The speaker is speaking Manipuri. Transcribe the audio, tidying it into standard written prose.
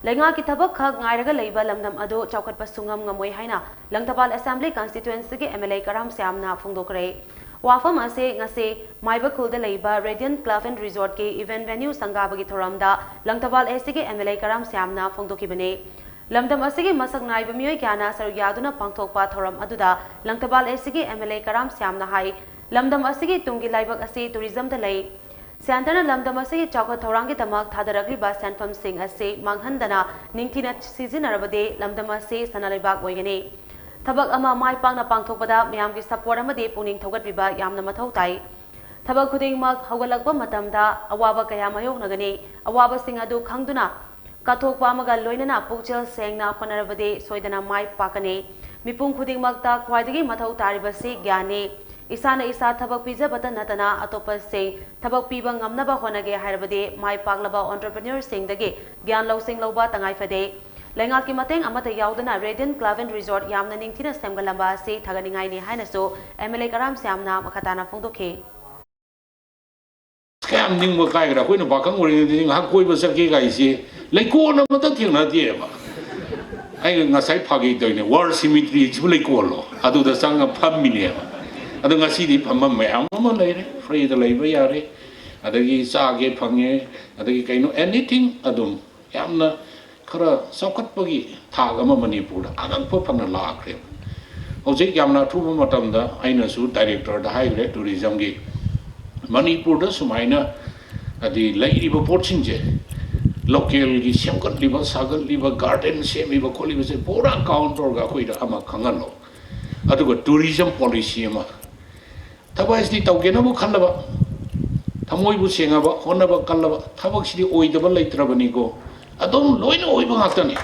Leingak ki thabak khak ngairaga leiba lamdam ado chaokhatpa shukngam ngammoi haina Langthabal AC constituency ki MLA Karam Shyam na phongdokkhre. Wafam ase ngase maiba khulda leiba Radiant Club and Resort ki event venue sangabagi thoramda Langthabal AC ki MLA Karam Shyam na phongdokhibane. Lamdam ase ki masak naiba miyoi kyana saru yaduna pangthokpa thoram aduda Langthabal AC ki MLA Karam Shyam na hai lamdam ase ki tungi laibak ase tourism da lei. Santana lamdam ase chaukhat thorangi tamak thadarakriba sanfam sing ase manghandana ningthina sizinarabade lamdam ase sanalaibak oigani. Thabak ama mai pangna pangthokpada miyamgi support amade puning thogatbiba yamna mathau tai. Thabak khudingmak haugalakpa matamda awaba kaya mayoknagani awaba sing adu khangduna kathokpa amaga loinana pukchel sengna panarabade soidana mai pakane mipung khudingmakta khwaidagi mathau taribase gyane Isana isa thabak pijabata natana atopa se thabak piba ngamnaba honage hairabade mai paglaba entrepreneur singdage gyan losing loba tangai fade Leingak ki mateng amata yaudana Radiant Club and Resort yamna ningthina semgalamba se thaganingai ni haina so MLA Karam Shyam na makhatana phongdokhe Scam ning mo kai ra khoina bakang ori ding ha koi ba sakki kai si leiko na mata thing na tie ba ai nga sai phagi doine war symmetry chi leiko lo adu da sang pham mi ne ada ngasi di pham mayam ma leire free da leiba yare adagi saage phange adagi kaino anything adum yamna khara chaokhatpa gi thag ama manipur da agang pa phana la khre hojik yamna thuba matam da aina su director da haigre tourism gi manipur da sumaina adi leiriba porching je local gi semkat liba sagal liba garden semiba kholiba se pura counter ga khoida ama khangalo aduga tourism policy ama thabak sidi tawgena bu khallaba thamoi bu sengaba honaba kallaba thabak sidi oidaba leitrabani go adom loina oiba ngaktani